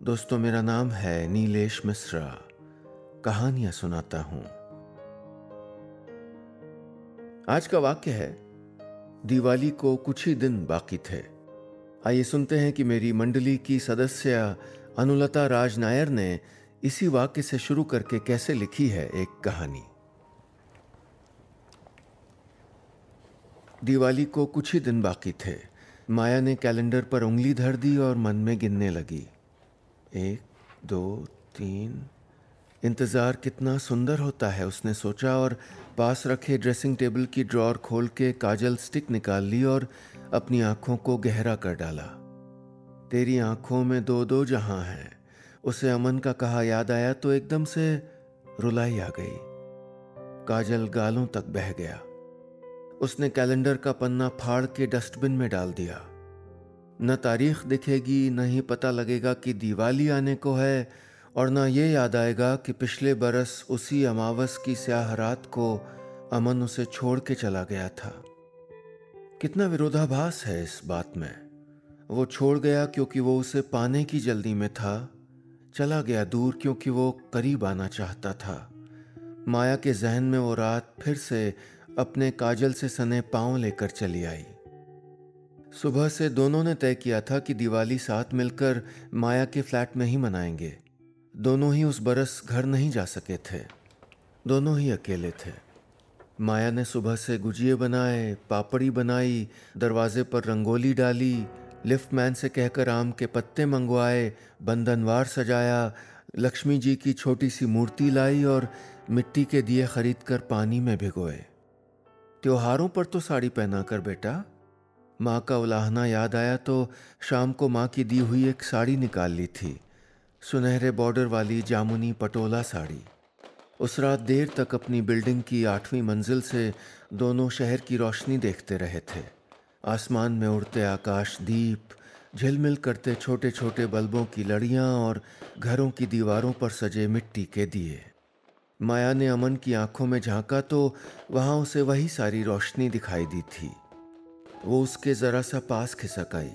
दोस्तों, मेरा नाम है नीलेश मिश्रा। कहानियां सुनाता हूं। आज का वाक्य है, दिवाली को कुछ ही दिन बाकी थे। आइए सुनते हैं कि मेरी मंडली की सदस्य अनुलता राज नायर ने इसी वाक्य से शुरू करके कैसे लिखी है एक कहानी। दिवाली को कुछ ही दिन बाकी थे। माया ने कैलेंडर पर उंगली धर दी और मन में गिनने लगी। 1, 2, 3। इंतज़ार कितना सुंदर होता है, उसने सोचा और पास रखे ड्रेसिंग टेबल की ड्रॉर खोल के काजल स्टिक निकाल ली और अपनी आंखों को गहरा कर डाला। तेरी आंखों में दो दो जहां हैं, उसे अमन का कहा याद आया तो एकदम से रुलाई आ गई। काजल गालों तक बह गया। उसने कैलेंडर का पन्ना फाड़ के डस्टबिन में डाल दिया। न तारीख दिखेगी, न ही पता लगेगा कि दिवाली आने को है, और न ये याद आएगा कि पिछले बरस उसी अमावस की स्याह रात को अमन उसे छोड़ के चला गया था। कितना विरोधाभास है इस बात में। वो छोड़ गया क्योंकि वो उसे पाने की जल्दी में था, चला गया दूर क्योंकि वो करीब आना चाहता था। माया के जहन में वो रात फिर से अपने काजल से सने पांव लेकर चली आई। सुबह से दोनों ने तय किया था कि दिवाली साथ मिलकर माया के फ्लैट में ही मनाएंगे। दोनों ही उस बरस घर नहीं जा सके थे। दोनों ही अकेले थे। माया ने सुबह से गुजिये बनाए, पापड़ी बनाई, दरवाजे पर रंगोली डाली, लिफ्टमैन से कहकर आम के पत्ते मंगवाए, बंधनवार सजाया, लक्ष्मी जी की छोटी सी मूर्ति लाई और मिट्टी के दिए खरीदकर पानी में भिगोए। त्योहारों पर तो साड़ी पहना कर बेटा। माँ का उलाहना याद आया तो शाम को माँ की दी हुई एक साड़ी निकाल ली थी, सुनहरे बॉर्डर वाली जामुनी पटोला साड़ी। उस रात देर तक अपनी बिल्डिंग की 8वीं मंजिल से दोनों शहर की रोशनी देखते रहे थे। आसमान में उड़ते आकाश दीप, झिलमिल करते छोटे छोटे बल्बों की लड़ियां और घरों की दीवारों पर सजे मिट्टी के दिए। माया ने अमन की आंखों में झांका तो वहां उसे वही सारी रोशनी दिखाई दी थी। वो उसके जरा सा पास खिसक आई।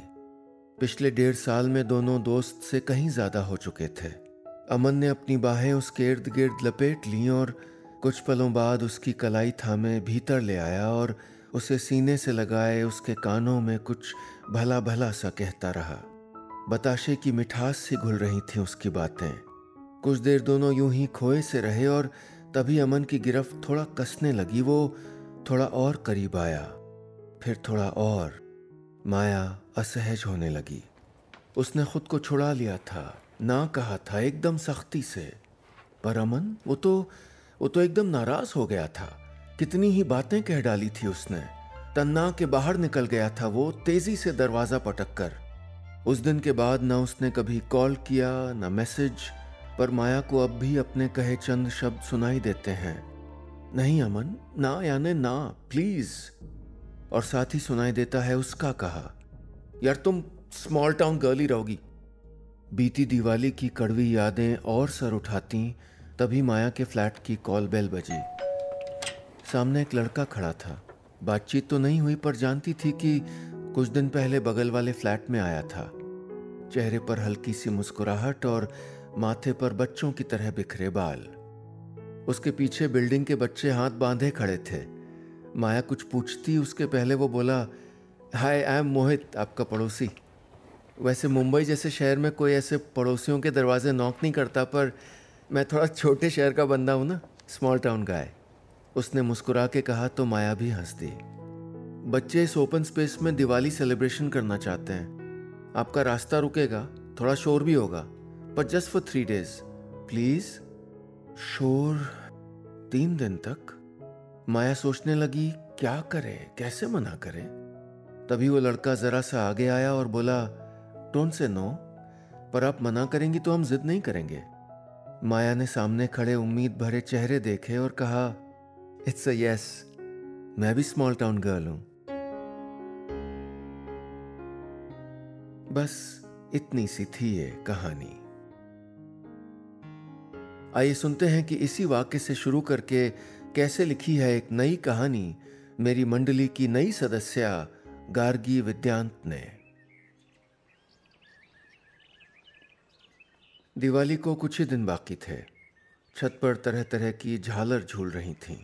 पिछले 1.5 साल में दोनों दोस्त से कहीं ज्यादा हो चुके थे। अमन ने अपनी बाहें उसके इर्द गिर्द लपेट लीं और कुछ पलों बाद उसकी कलाई थामे भीतर ले आया और उसे सीने से लगाए उसके कानों में कुछ भला भला सा कहता रहा। बताशे की मिठास सी घुल रही थी उसकी बातें। कुछ देर दोनों यूं ही खोए से रहे और तभी अमन की गिरफ्त थोड़ा कसने लगी। वो थोड़ा और करीब आया, फिर थोड़ा और। माया असहज होने लगी। उसने खुद को छुड़ा लिया था, ना कहा था एकदम सख्ती से, पर अमन वो तो एकदम नाराज हो गया था। कितनी ही बातें कह डाली थी उसने। तन्ना के बाहर निकल गया था वो तेजी से दरवाजा पटक कर। उस दिन के बाद न उसने कभी कॉल किया न मैसेज, पर माया को अब भी अपने कहे चंद शब्द सुनाई देते हैं। नहीं अमन, ना यानी ना, प्लीज। और साथ ही सुनाई देता है उसका कहा, यार तुम स्मॉल टाउन गर्ल ही रहोगी। बीती दिवाली की कड़वी यादें और सर उठाती तभी माया के फ्लैट की कॉल बेल बजी। सामने एक लड़का खड़ा था। बातचीत तो नहीं हुई पर जानती थी कि कुछ दिन पहले बगल वाले फ्लैट में आया था। चेहरे पर हल्की सी मुस्कुराहट और माथे पर बच्चों की तरह बिखरे बाल। उसके पीछे बिल्डिंग के बच्चे हाथ बांधे खड़े थे। माया कुछ पूछती उसके पहले वो बोला, हाय आई एम मोहित, आपका पड़ोसी। वैसे मुंबई जैसे शहर में कोई ऐसे पड़ोसियों के दरवाजे नॉक नहीं करता, पर मैं थोड़ा छोटे शहर का बंदा हूं ना, स्मॉल टाउन गाय। उसने मुस्कुरा के कहा तो माया भी हंस दी। बच्चे इस ओपन स्पेस में दिवाली सेलिब्रेशन करना चाहते हैं। आपका रास्ता रुकेगा, थोड़ा शोर भी होगा, पर जस्ट फॉर 3 days प्लीज। शोर 3 दिन तक? माया सोचने लगी क्या करे, कैसे मना करे। तभी वो लड़का जरा सा आगे आया और बोला, डोंट से नो, पर आप मना करेंगी तो हम जिद नहीं करेंगे। माया ने सामने खड़े उम्मीद भरे चेहरे देखे और कहा, इट्स अ यस, मैं भी स्मॉल टाउन गर्ल हूं। बस इतनी सी थी ये कहानी। आइए सुनते हैं कि इसी वाक्य से शुरू करके कैसे लिखी है एक नई कहानी मेरी मंडली की नई सदस्या गार्गी विद्यांत ने। दिवाली को कुछ ही दिन बाकी थे। छत पर तरह तरह की झालर झूल रही थीं।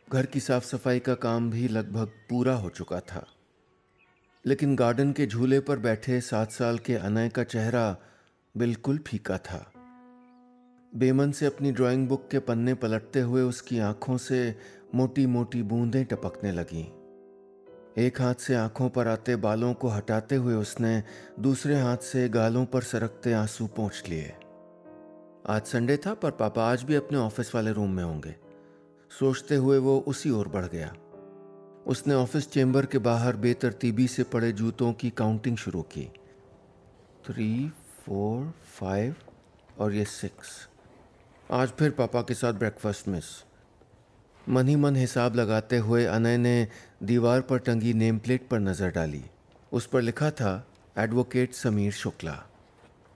घर की साफ सफाई का काम भी लगभग पूरा हो चुका था, लेकिन गार्डन के झूले पर बैठे 7 साल के अनय का चेहरा बिल्कुल फीका था। बेमन से अपनी ड्राइंग बुक के पन्ने पलटते हुए उसकी आंखों से मोटी मोटी बूंदें टपकने लगीं। एक हाथ से आंखों पर आते बालों को हटाते हुए उसने दूसरे हाथ से गालों पर सरकते आंसू पोंछ लिए। आज संडे था, पर पापा आज भी अपने ऑफिस वाले रूम में होंगे, सोचते हुए वो उसी ओर बढ़ गया। उसने ऑफिस चेंबर के बाहर बेतरतीबी से पड़े जूतों की काउंटिंग शुरू की। 3, 4, 5 और ये 6। आज फिर पापा के साथ ब्रेकफास्ट मिस। मन ही मन हिसाब लगाते हुए अनय ने दीवार पर टंगी नेम प्लेट पर नज़र डाली। उस पर लिखा था एडवोकेट समीर शुक्ला।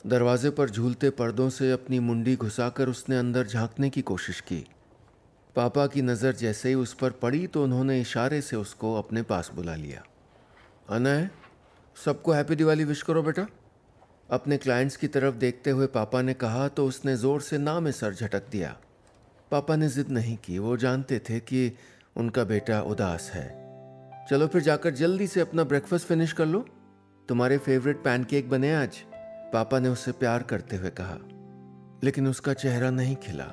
दरवाजे पर झूलते पर्दों से अपनी मुंडी घुसाकर उसने अंदर झांकने की कोशिश की। पापा की नज़र जैसे ही उस पर पड़ी तो उन्होंने इशारे से उसको अपने पास बुला लिया। अनय, सबको हैप्पी दिवाली विश करो बेटा। अपने क्लाइंट्स की तरफ देखते हुए पापा ने कहा तो उसने ज़ोर से ना में सर झटक दिया। पापा ने जिद नहीं की, वो जानते थे कि उनका बेटा उदास है। चलो फिर जाकर जल्दी से अपना ब्रेकफास्ट फिनिश कर लो, तुम्हारे फेवरेट पैनकेक बने आज, पापा ने उसे प्यार करते हुए कहा। लेकिन उसका चेहरा नहीं खिला।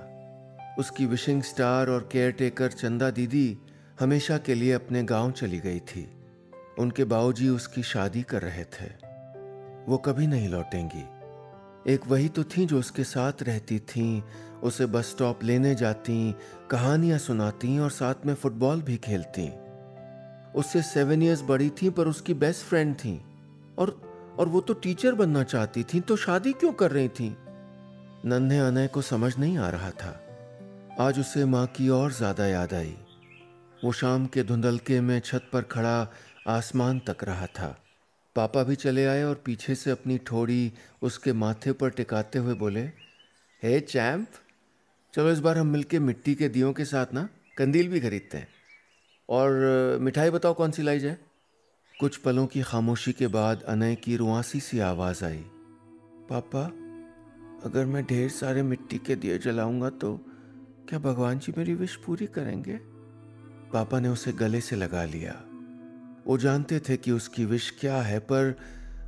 उसकी विशिंग स्टार और केयर टेकर चंदा दीदी हमेशा के लिए अपने गांव चली गई थी। उनके बाबूजी उसकी शादी कर रहे थे। वो कभी नहीं लौटेंगी। एक वही तो थी जो उसके साथ रहती थीं, उसे बस स्टॉप लेने जाती, कहानियां सुनाती और साथ में फुटबॉल भी खेलती। उससे 7 इयर्स बड़ी थी, पर उसकी बेस्ट फ्रेंड थी। और वो तो टीचर बनना चाहती थी, तो शादी क्यों कर रही थी? नन्हे अनय को समझ नहीं आ रहा था। आज उसे माँ की और ज्यादा याद आई। वो शाम के धुंधलके में छत पर खड़ा आसमान तक रहा था। पापा भी चले आए और पीछे से अपनी ठोड़ी उसके माथे पर टिकाते हुए बोले, हे चैम्प, चलो इस बार हम मिलके मिट्टी के दियों के साथ ना कंदील भी खरीदते हैं। और मिठाई बताओ कौन सी लाई जाए? कुछ पलों की खामोशी के बाद अनय की रुआसी सी आवाज आई, पापा, अगर मैं ढेर सारे मिट्टी के दिए जलाऊंगा तो क्या भगवान जी मेरी विश पूरी करेंगे? पापा ने उसे गले से लगा लिया। वो जानते थे कि उसकी विश क्या है, पर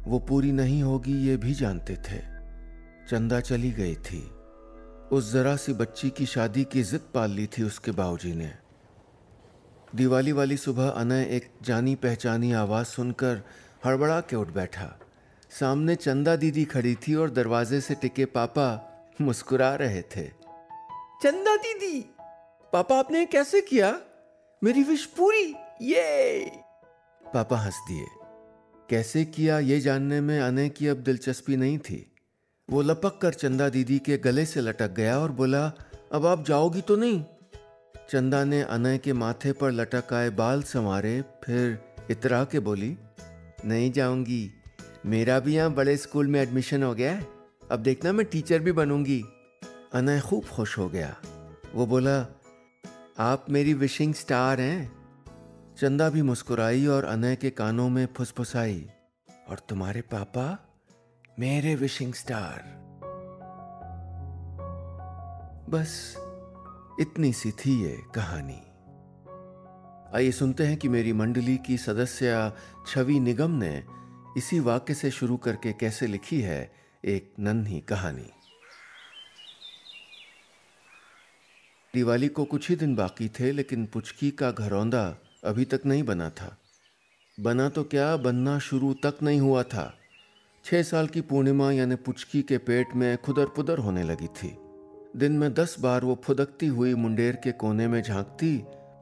वो पूरी नहीं होगी ये भी जानते थे। चंदा चली गई थी। उस जरा सी बच्ची की शादी की जिद पाल ली थी उसके बाबूजी ने। दिवाली वाली सुबह अनय एक जानी पहचानी आवाज सुनकर हड़बड़ा के उठ बैठा। सामने चंदा दीदी खड़ी थी और दरवाजे से टिके पापा मुस्कुरा रहे थे। चंदा दीदी, पापा आपने कैसे किया? मेरी विश पूरी, ये! पापा हंस दिए। कैसे किया ये जानने में अनय की अब दिलचस्पी नहीं थी। वो लपक कर चंदा दीदी के गले से लटक गया और बोला, अब आप जाओगी तो नहीं? चंदा ने अनय के माथे पर लटक आए बाल संवारे, फिर इतरा के बोली, नहीं जाऊंगी, मेरा भी यहाँ बड़े स्कूल में एडमिशन हो गया है, अब देखना मैं टीचर भी बनूंगी। अनय खूब खुश हो गया। वो बोला, आप मेरी विशिंग स्टार हैं। चंदा भी मुस्कुराई और अनय के कानों में फुसफुसाई, और तुम्हारे पापा मेरे विशिंग स्टार। बस इतनी सी थी ये कहानी। आइए सुनते हैं कि मेरी मंडली की सदस्य छवि निगम ने इसी वाक्य से शुरू करके कैसे लिखी है एक नन्ही कहानी। दिवाली को कुछ ही दिन बाकी थे, लेकिन पुचकी का घरौंदा अभी तक नहीं बना था। बना तो क्या, बनना शुरू तक नहीं हुआ था। 6 साल की पूर्णिमा यानी पुचकी के पेट में खुदर पुदर होने लगी थी। दिन में 10 बार वो फुदकती हुई मुंडेर के कोने में झांकती,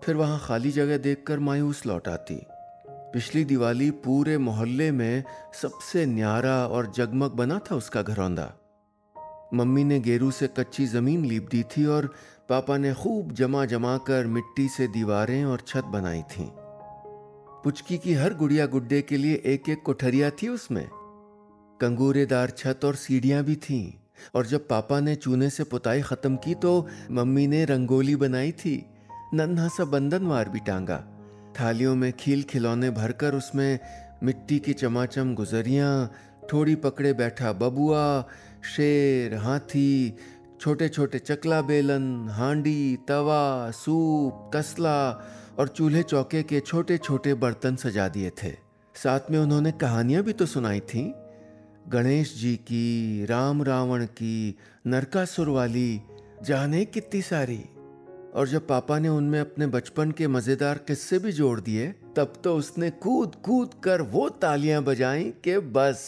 फिर वहां खाली जगह देखकर मायूस लौट आती। पिछली दिवाली पूरे मोहल्ले में सबसे न्यारा और जगमग बना था उसका घरौंदा। मम्मी ने गेरू से कच्ची जमीन लीप दी थी और पापा ने खूब जमा जमा कर मिट्टी से दीवारें और छत बनाई थीं। पुचकी की हर गुड़िया गुड्डे के लिए एक एक कोठरिया थी उसमें। कंगूरेदार छत और सीढ़ियां भी थीं। और जब पापा ने चूने से पुताई खत्म की तो मम्मी ने रंगोली बनाई थी। नन्हा सा बंधनवार भी टांगा। थालियों में खील खिलौने भरकर उसमें मिट्टी की चमाचम गुजरियां, ठोड़ी पकड़े बैठा बबुआ, शेर, हाथी, छोटे छोटे चकला बेलन, हांडी, तवा, सूप, तसला और चूल्हे चौके के छोटे छोटे बर्तन सजा दिए थे। साथ में उन्होंने कहानियां भी तो सुनाई थीं, गणेश जी की, राम रावण की, नरकासुर वाली, जाने कितनी सारी। और जब पापा ने उनमें अपने बचपन के मजेदार किस्से भी जोड़ दिए, तब तो उसने कूद कूद कर वो तालियां बजाई कि बस।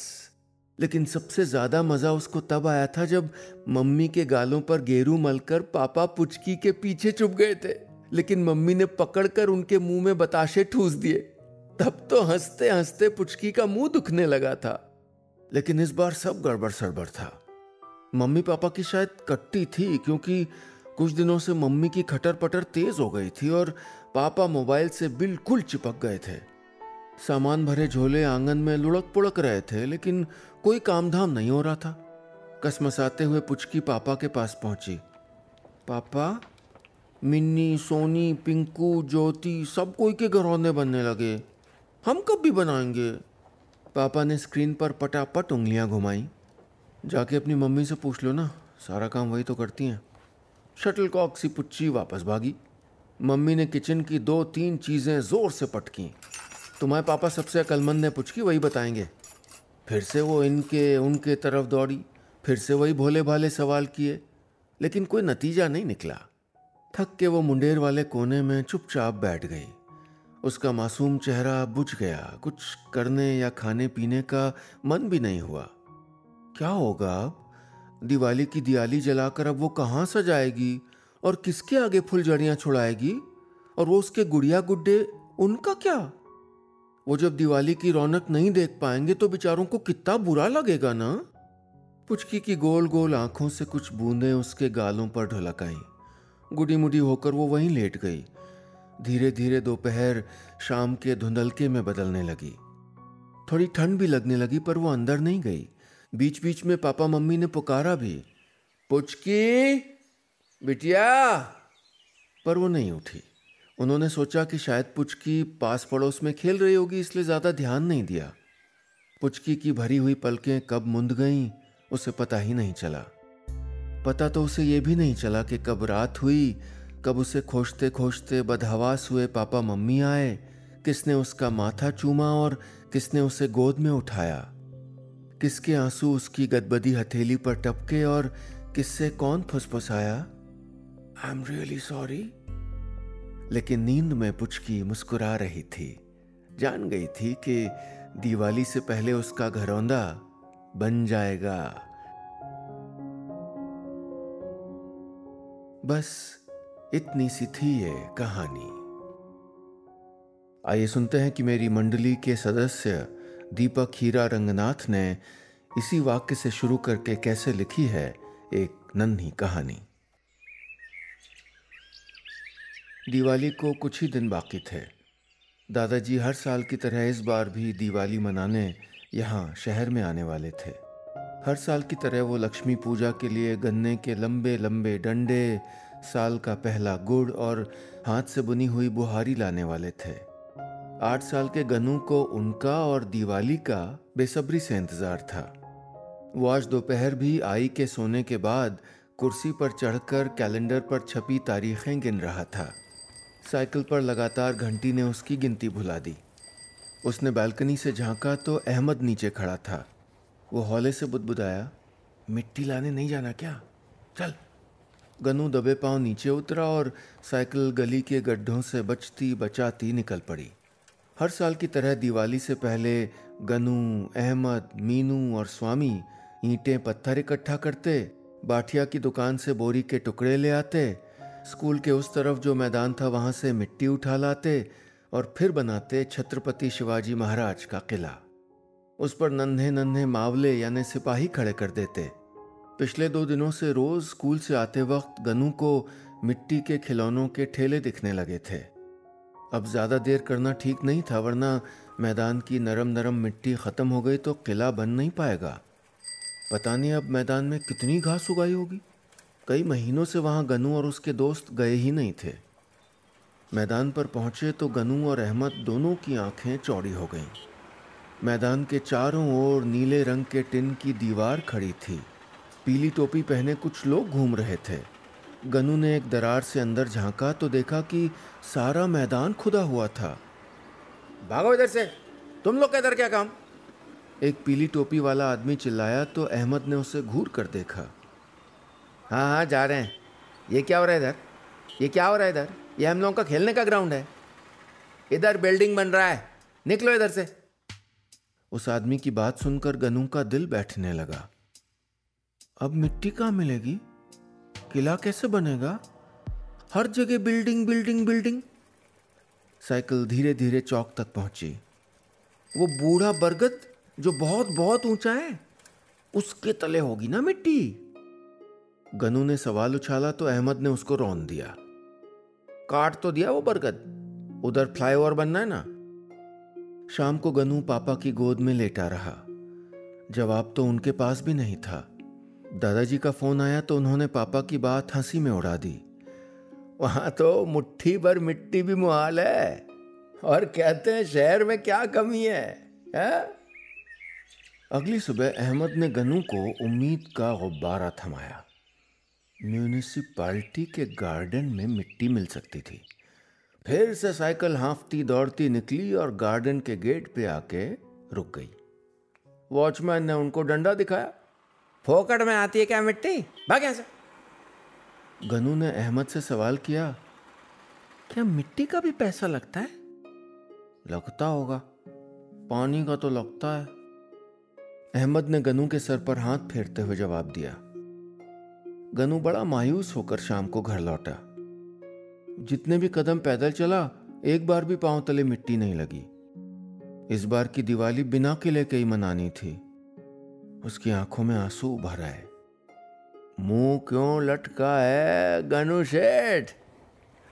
लेकिन सबसे ज्यादा मजा उसको तब आया था जब मम्मी के गालों पर गेरू मलकर पापा पुचकी के पीछे छुप गए थे, लेकिन मम्मी ने पकड़कर उनके मुंह में बताशे ठूस दिए। तब तो हंसते हंसते पुचकी का मुंह दुखने लगा था। लेकिन इस बार सब गड़बड़ सड़बड़ था। मम्मी पापा की शायद कट्टी थी, क्योंकि कुछ दिनों से मम्मी की खटर पटर तेज हो गई थी और पापा मोबाइल से बिल्कुल चिपक गए थे। सामान भरे झोले आंगन में लुढ़क पुढ़क रहे थे, लेकिन कोई काम धाम नहीं हो रहा था। कसमसाते हुए पुचकी पापा के पास पहुंची। पापा, मिन्नी, सोनी, पिंकू, ज्योति सब कोई के घरौंदे बनने लगे, हम कब भी बनाएंगे? पापा ने स्क्रीन पर पटापट उंगलियां घुमाई। जाके अपनी मम्मी से पूछ लो ना, सारा काम वही तो करती हैं। शटलकॉक सी पुच्ची वापस भागी। मम्मी ने किचन की 2-3 चीजें जोर से पटकी। तुम्हारे पापा सबसे अक्लमंद है पुचकी, वही बताएंगे। फिर से वो इनके उनके तरफ दौड़ी, फिर से वही भोले भाले सवाल किए, लेकिन कोई नतीजा नहीं निकला। थक के वो मुंडेर वाले कोने में चुपचाप बैठ गई। उसका मासूम चेहरा बुझ गया, कुछ करने या खाने पीने का मन भी नहीं हुआ। क्या होगा अब? दिवाली की दियाली जलाकर अब वो कहाँ सजाएगी और किसके आगे फुलझड़ियां छुड़ाएगी? और वो उसके गुड़िया गुड्डे, उनका क्या? वो जब दिवाली की रौनक नहीं देख पाएंगे तो बेचारों को कितना बुरा लगेगा ना। पुचकी की गोल गोल आंखों से कुछ बूंदें उसके गालों पर ढुलक आईं। गुडी मुडी होकर वो वहीं लेट गई। धीरे धीरे दोपहर शाम के धुंधलके में बदलने लगी। थोड़ी ठंड भी लगने लगी, पर वो अंदर नहीं गई। बीच बीच में पापा मम्मी ने पुकारा भी, पुचकी बिटिया, पर वो नहीं उठी। उन्होंने सोचा कि शायद पुचकी पास पड़ोस में खेल रही होगी, इसलिए ज्यादा ध्यान नहीं दिया। पुचकी की भरी हुई पलकें कब मुंद गईं, उसे पता ही नहीं चला। पता तो उसे ये भी नहीं चला कि कब रात हुई, कब उसे खोजते खोजते बदहवास हुए पापा मम्मी आए, किसने उसका माथा चूमा और किसने उसे गोद में उठाया, किसके आंसू उसकी गदबदी हथेली पर टपके और किससे कौन फुसफुसाया, आई एम रियली सॉरी। लेकिन नींद में पुचकी मुस्कुरा रही थी। जान गई थी कि दिवाली से पहले उसका घरौंदा बन जाएगा। बस इतनी सी थी ये कहानी। आइए सुनते हैं कि मेरी मंडली के सदस्य दीपक हीरा रंगनाथ ने इसी वाक्य से शुरू करके कैसे लिखी है एक नन्ही कहानी। दिवाली को कुछ ही दिन बाकी थे। दादाजी हर साल की तरह इस बार भी दिवाली मनाने यहाँ शहर में आने वाले थे। हर साल की तरह वो लक्ष्मी पूजा के लिए गन्ने के लंबे लंबे डंडे, साल का पहला गुड़ और हाथ से बुनी हुई बुहारी लाने वाले थे। 8 साल के गनू को उनका और दिवाली का बेसब्री से इंतजार था। वो आज दोपहर भी आई के सोने के बाद कुर्सी पर चढ़कर कैलेंडर पर छपी तारीखें गिन रहा था। साइकिल पर लगातार घंटी ने उसकी गिनती भुला दी। उसने बालकनी से झांका तो अहमद नीचे खड़ा था। वो हौले से बुदबुदाया, मिट्टी लाने नहीं जाना क्या? चल। गनू दबे पांव नीचे उतरा और साइकिल गली के गड्ढों से बचती बचाती निकल पड़ी। हर साल की तरह दिवाली से पहले गनू, अहमद, मीनू और स्वामी ईंटें पत्थर इकट्ठा करते, बाठिया की दुकान से बोरी के टुकड़े ले आते, स्कूल के उस तरफ जो मैदान था वहां से मिट्टी उठा लाते और फिर बनाते छत्रपति शिवाजी महाराज का किला। उस पर नन्हे नन्हे मावले यानी सिपाही खड़े कर देते। पिछले 2 दिनों से रोज स्कूल से आते वक्त गनू को मिट्टी के खिलौनों के ठेले दिखने लगे थे। अब ज्यादा देर करना ठीक नहीं था, वरना मैदान की नरम नरम मिट्टी खत्म हो गई तो किला बन नहीं पाएगा। पता नहीं अब मैदान में कितनी घास उगाई होगी। कई महीनों से वहां गनू और उसके दोस्त गए ही नहीं थे। मैदान पर पहुंचे तो गनू और अहमद दोनों की आंखें चौड़ी हो गईं। मैदान के चारों ओर नीले रंग के टिन की दीवार खड़ी थी। पीली टोपी पहने कुछ लोग घूम रहे थे। गनू ने एक दरार से अंदर झांका तो देखा कि सारा मैदान खुदा हुआ था। भागो इधर से, तुम लोग का इधर क्या काम? एक पीली टोपी वाला आदमी चिल्लाया तो अहमद ने उसे घूर कर देखा। हाँ हाँ जा रहे हैं। ये क्या हो रहा है इधर? ये क्या हो रहा है इधर? ये हम लोगों का खेलने का ग्राउंड है। इधर बिल्डिंग बन रहा है, निकलो इधर से। उस आदमी की बात सुनकर गनू का दिल बैठने लगा। अब मिट्टी कहाँ मिलेगी? किला कैसे बनेगा? हर जगह बिल्डिंग बिल्डिंग बिल्डिंग। साइकिल धीरे धीरे चौक तक पहुंची। वो बूढ़ा बरगद जो बहुत बहुत ऊंचा है, उसके तले होगी ना मिट्टी। गनू ने सवाल उछाला तो अहमद ने उसको रौंद दिया। काट तो दिया वो बरगद, उधर फ्लाईओवर बनना है ना। शाम को गनू पापा की गोद में लेटा रहा। जवाब तो उनके पास भी नहीं था। दादाजी का फोन आया तो उन्होंने पापा की बात हंसी में उड़ा दी। वहां तो मुट्ठी भर मिट्टी भी मुहाल है, और कहते हैं शहर में क्या कमी है? अगली सुबह अहमद ने गनू को उम्मीद का गुब्बारा थमाया। म्यूनिसिपैलिटी के गार्डन में मिट्टी मिल सकती थी। फिर से साइकिल हांफती दौड़ती निकली और गार्डन के गेट पे आके रुक गई। वॉचमैन ने उनको डंडा दिखाया। फोकट में आती है क्या मिट्टी? भाग यहाँ से। गनू ने अहमद से सवाल किया, क्या मिट्टी का भी पैसा लगता है? लगता होगा, पानी का तो लगता है। अहमद ने गनू के सर पर हाथ फेरते हुए जवाब दिया। गनू बड़ा मायूस होकर शाम को घर लौटा। जितने भी कदम पैदल चला, एक बार भी पांव तले मिट्टी नहीं लगी। इस बार की दिवाली बिना किले के ही मनानी थी। उसकी आंखों में आंसू उभर आए। मुंह क्यों लटका है गनू शेठ?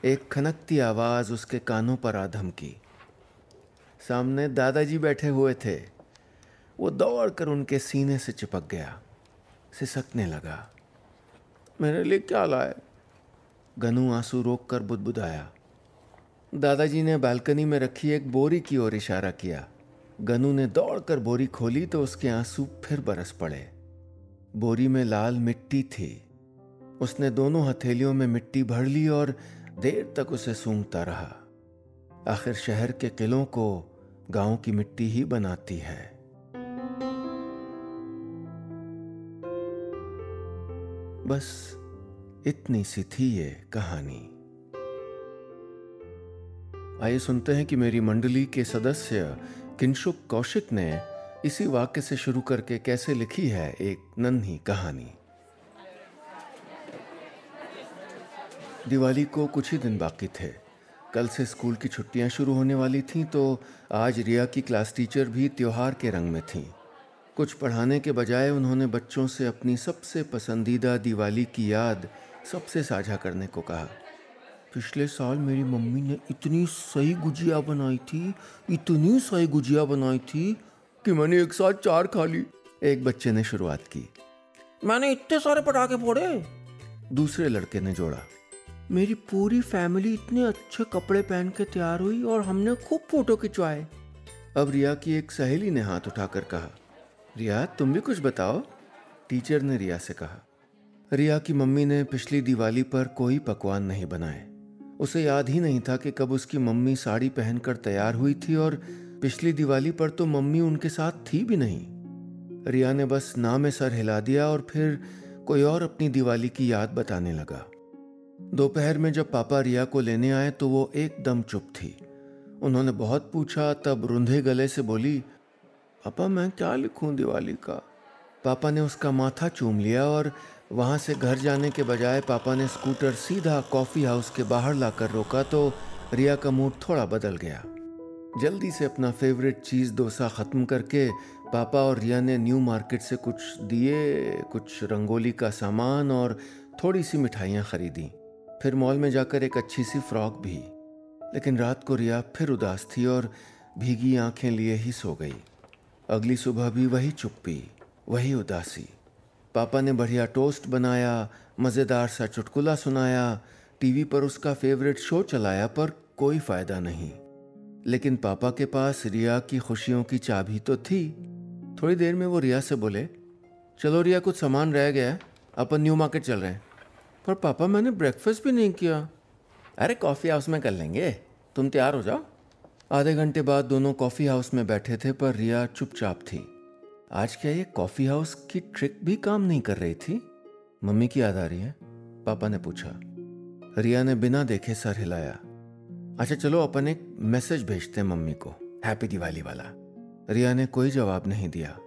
एक खनकती आवाज उसके कानों पर आ धमकी। सामने दादाजी बैठे हुए थे। वो दौड़कर उनके सीने से चिपक गया, सिसकने लगा। मेरे लिए क्या लाए? गनू आंसू रोककर बुदबुदाया। दादाजी ने बालकनी में रखी एक बोरी की ओर इशारा किया। गनू ने दौड़कर बोरी खोली तो उसके आंसू फिर बरस पड़े। बोरी में लाल मिट्टी थी। उसने दोनों हथेलियों में मिट्टी भर ली और देर तक उसे सूंघता रहा। आखिर शहर के किलों को गांव की मिट्टी ही बनाती है। बस इतनी सी थी ये कहानी। आइए सुनते हैं कि मेरी मंडली के सदस्य किंशुक कौशिक ने इसी वाक्य से शुरू करके कैसे लिखी है एक नन्ही कहानी। दिवाली को कुछ ही दिन बाकी थे। कल से स्कूल की छुट्टियां शुरू होने वाली थीं तो आज रिया की क्लास टीचर भी त्योहार के रंग में थीं। कुछ पढ़ाने के बजाय उन्होंने बच्चों से अपनी सबसे पसंदीदा दिवाली की याद सबसे साझा करने को कहा। पिछले साल मेरी मम्मी ने इतनी सही गुजिया बनाई थी, इतनी सही गुजिया बनाई थी कि मैंने एक साथ 4 खा ली। एक बच्चे ने शुरुआत की। मैंने इतने सारे पटाखे फोड़े। दूसरे लड़के ने जोड़ा। मेरी पूरी फैमिली इतने अच्छे कपड़े पहन के तैयार हुई और हमने खूब फोटो खिंचवाए। अब रिया की एक सहेली ने हाथ उठाकर कहा, रिया तुम भी कुछ बताओ। टीचर ने रिया से कहा। रिया की मम्मी ने पिछली दिवाली पर कोई पकवान नहीं बनाए। उसे याद ही नहीं था कि कब उसकी मम्मी साड़ी पहनकर तैयार हुई थी और पिछली दिवाली पर तो मम्मी उनके साथ थी भी नहीं। रिया ने बस ना में सर हिला दिया और फिर कोई और अपनी दिवाली की याद बताने लगा। दोपहर में जब पापा रिया को लेने आए तो वो एकदम चुप थी। उन्होंने बहुत पूछा, तब रुंधे गले से बोली, पापा मैं क्या लिखूं दिवाली का? पापा ने उसका माथा चूम लिया और वहां से घर जाने के बजाय पापा ने स्कूटर सीधा कॉफ़ी हाउस के बाहर लाकर रोका तो रिया का मूड थोड़ा बदल गया। जल्दी से अपना फेवरेट चीज़ डोसा ख़त्म करके पापा और रिया ने न्यू मार्केट से कुछ दिए, कुछ रंगोली का सामान और थोड़ी सी मिठाइयाँ ख़रीदी। फिर मॉल में जाकर एक अच्छी सी फ्रॉक भी। लेकिन रात को रिया फिर उदास थी और भीगी आंखें लिए ही सो गई। अगली सुबह भी वही चुप्पी, वही उदासी। पापा ने बढ़िया टोस्ट बनाया, मज़ेदार सा चुटकुला सुनाया, टीवी पर उसका फेवरेट शो चलाया, पर कोई फ़ायदा नहीं। लेकिन पापा के पास रिया की खुशियों की चाबी तो थी। थोड़ी देर में वो रिया से बोले, चलो रिया, कुछ सामान रह गया है, अपन न्यू मार्केट चल रहे हैं। पर पापा, मैंने ब्रेकफास्ट भी नहीं किया। अरे कॉफ़ी हाउस में कर लेंगे, तुम तैयार हो जाओ। आधे घंटे बाद दोनों कॉफ़ी हाउस में बैठे थे, पर रिया चुपचाप थी। आज क्या ये कॉफ़ी हाउस की ट्रिक भी काम नहीं कर रही थी? मम्मी की याद आ रही है? पापा ने पूछा। रिया ने बिना देखे सर हिलाया। अच्छा चलो, अपन एक मैसेज भेजते हैं मम्मी को, हैप्पी दिवाली वाला। रिया ने कोई जवाब नहीं दिया।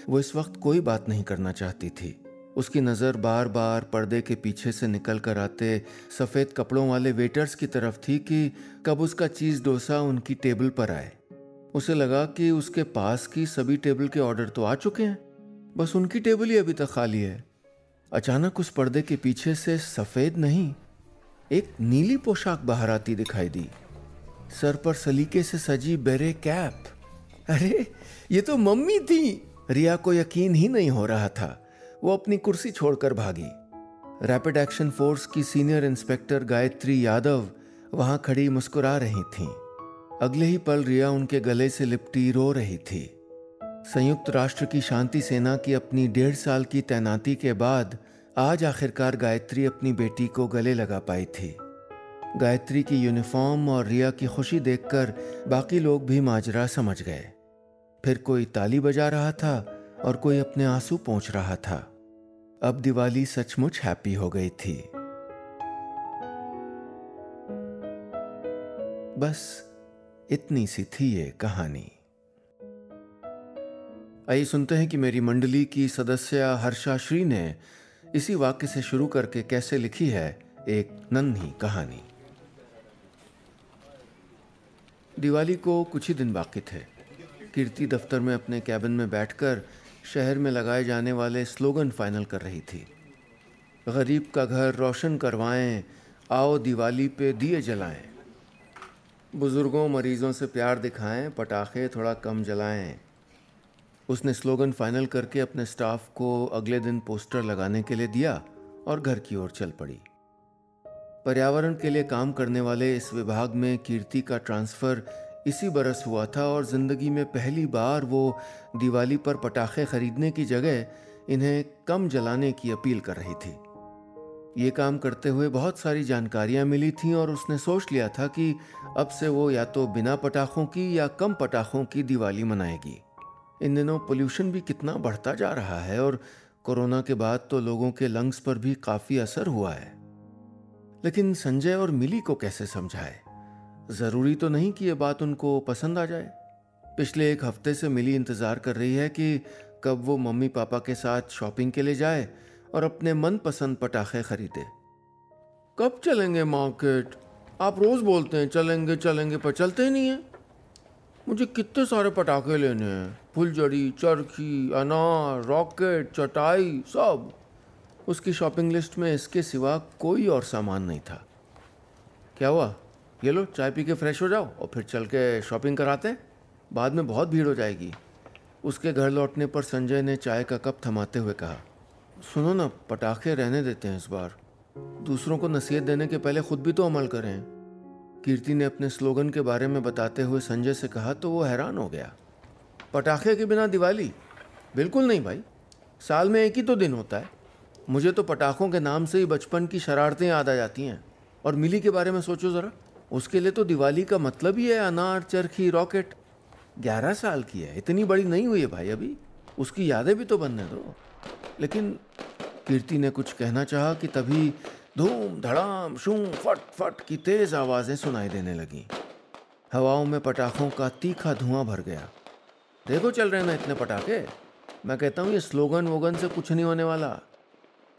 वो इस वक्त कोई बात नहीं करना चाहती थी। उसकी नज़र बार बार पर्दे के पीछे से निकल कर आते सफ़ेद कपड़ों वाले वेटर्स की तरफ थी कि कब उसका चीज़ डोसा उनकी टेबल पर आए। उसे लगा कि उसके पास की सभी टेबल के ऑर्डर तो आ चुके हैं, बस उनकी टेबल ही अभी तक खाली है। अचानक उस पर्दे के पीछे से सफ़ेद नहीं, एक नीली पोशाक बाहर आती दिखाई दी। सर पर सलीके से सजी बेरे कैप। अरे ये तो मम्मी थी। रिया को यकीन ही नहीं हो रहा था। वो अपनी कुर्सी छोड़कर भागी। रैपिड एक्शन फोर्स की सीनियर इंस्पेक्टर गायत्री यादव वहां खड़ी मुस्कुरा रही थीं। अगले ही पल रिया उनके गले से लिपटी रो रही थी। संयुक्त राष्ट्र की शांति सेना की अपनी 1.5 साल की तैनाती के बाद आज आखिरकार गायत्री अपनी बेटी को गले लगा पाई थी। गायत्री की यूनिफॉर्म और रिया की खुशी देखकर बाकी लोग भी माजरा समझ गए। फिर कोई ताली बजा रहा था और कोई अपने आंसू पोंछ रहा था। अब दिवाली सचमुच हैप्पी हो गई थी। बस इतनी सी थी ये कहानी। आइए सुनते हैं कि मेरी मंडली की सदस्य हर्षा श्री ने इसी वाक्य से शुरू करके कैसे लिखी है एक नन्ही कहानी। दिवाली को कुछ ही दिन बाकी थे। कीर्ति दफ्तर में अपने कैबिन में बैठकर शहर में लगाए जाने वाले स्लोगन फाइनल कर रही थी। गरीब का घर रोशन करवाएं, आओ दिवाली पे दिए जलाएं, बुजुर्गों मरीजों से प्यार दिखाएं, पटाखे थोड़ा कम जलाएं। उसने स्लोगन फाइनल करके अपने स्टाफ को अगले दिन पोस्टर लगाने के लिए दिया और घर की ओर चल पड़ी। पर्यावरण के लिए काम करने वाले इस विभाग में कीर्ति का ट्रांसफ़र इसी बरस हुआ था और ज़िंदगी में पहली बार वो दिवाली पर पटाखे खरीदने की जगह इन्हें कम जलाने की अपील कर रही थी। ये काम करते हुए बहुत सारी जानकारियां मिली थीं और उसने सोच लिया था कि अब से वो या तो बिना पटाखों की या कम पटाखों की दिवाली मनाएगी। इन दिनों पोल्यूशन भी कितना बढ़ता जा रहा है और कोरोना के बाद तो लोगों के लंग्स पर भी काफ़ी असर हुआ है। लेकिन संजय और मिली को कैसे समझाए? ज़रूरी तो नहीं कि ये बात उनको पसंद आ जाए। पिछले 1 हफ्ते से मिली इंतज़ार कर रही है कि कब वो मम्मी पापा के साथ शॉपिंग के लिए जाए और अपने मनपसंद पटाखे खरीदे। कब चलेंगे मार्केट? आप रोज़ बोलते हैं चलेंगे चलेंगे, पर चलते ही नहीं हैं। मुझे कितने सारे पटाखे लेने हैं, फुलझड़ी, चरखी, अनार, रॉकेट, चटाई, सब। उसकी शॉपिंग लिस्ट में इसके सिवा कोई और सामान नहीं था। क्या हुआ? ये लो चाय पी के फ्रेश हो जाओ और फिर चल के शॉपिंग कराते हैं, बाद में बहुत भीड़ हो जाएगी। उसके घर लौटने पर संजय ने चाय का कप थमाते हुए कहा, सुनो ना, पटाखे रहने देते हैं इस बार। दूसरों को नसीहत देने के पहले खुद भी तो अमल करें। कीर्ति ने अपने स्लोगन के बारे में बताते हुए संजय से कहा तो वो हैरान हो गया। पटाखे के बिना दिवाली? बिल्कुल नहीं भाई, साल में एक ही तो दिन होता है। मुझे तो पटाखों के नाम से ही बचपन की शरारतें याद आ जाती हैं। और मिली के बारे में सोचो ज़रा, उसके लिए तो दिवाली का मतलब ही है अनार, चरखी, रॉकेट। 11 साल की है, इतनी बड़ी नहीं हुई है भाई अभी, उसकी यादें भी तो बनने दो। लेकिन कीर्ति ने कुछ कहना चाहा कि तभी धूम धड़ाम शूं फट फट की तेज आवाज़ें सुनाई देने लगीं। हवाओं में पटाखों का तीखा धुआं भर गया। देखो चल रहे हैं ना इतने पटाखे। मैं कहता हूँ ये स्लोगन वोगन से कुछ नहीं होने वाला,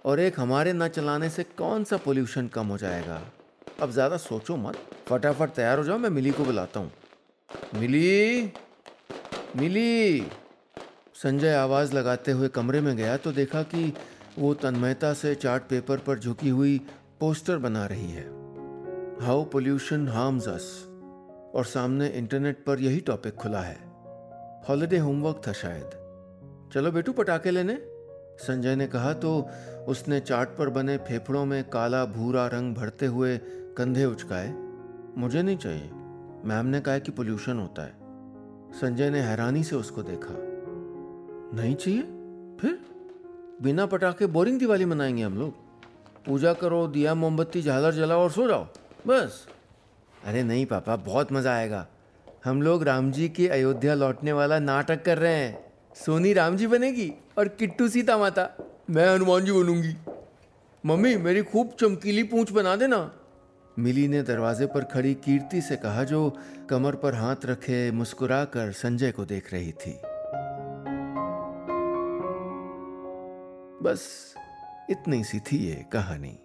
और एक हमारे न चलाने से कौन सा पोल्यूशन कम हो जाएगा। अब ज़्यादा सोचो मत, फटाफट तैयार हो जाओ, मैं मिली को बुलाता हूँ। मिली, मिली। संजय आवाज़ लगाते हुए कमरे में गया तो देखा कि वो तन्मयता से चार्ट पेपर पर झुकी हुई पोस्टर बना रही है, हाउ पोल्यूशन हार्म्स अस, और सामने इंटरनेट पर यही टॉपिक खुला है। हॉलिडे होमवर्क था शायद। चलो बेटू पटाखे लेने, संजय ने कहा तो उसने चार्ट पर बने फेफड़ों में काला भूरा रंग भरते हुए कंधे उचकाए। मुझे नहीं चाहिए, मैम ने कहा कि पोल्यूशन होता है। संजय ने हैरानी से उसको देखा। नहीं चाहिए? फिर बिना पटाखे बोरिंग दिवाली मनाएंगे हम लोग। पूजा करो, दिया मोमबत्ती झालर जलाओ और सो जाओ बस। अरे नहीं पापा, बहुत मज़ा आएगा। हम लोग राम जी के अयोध्या लौटने वाला नाटक कर रहे हैं। सोनी राम जी बनेगी और किट्टू सीता माता, मैं हनुमान जी बनूंगी। मम्मी मेरी खूब चमकीली पूंछ बना देना। मिली ने दरवाजे पर खड़ी कीर्ति से कहा, जो कमर पर हाथ रखे मुस्कुराकर संजय को देख रही थी। बस इतनी सी थी ये कहानी।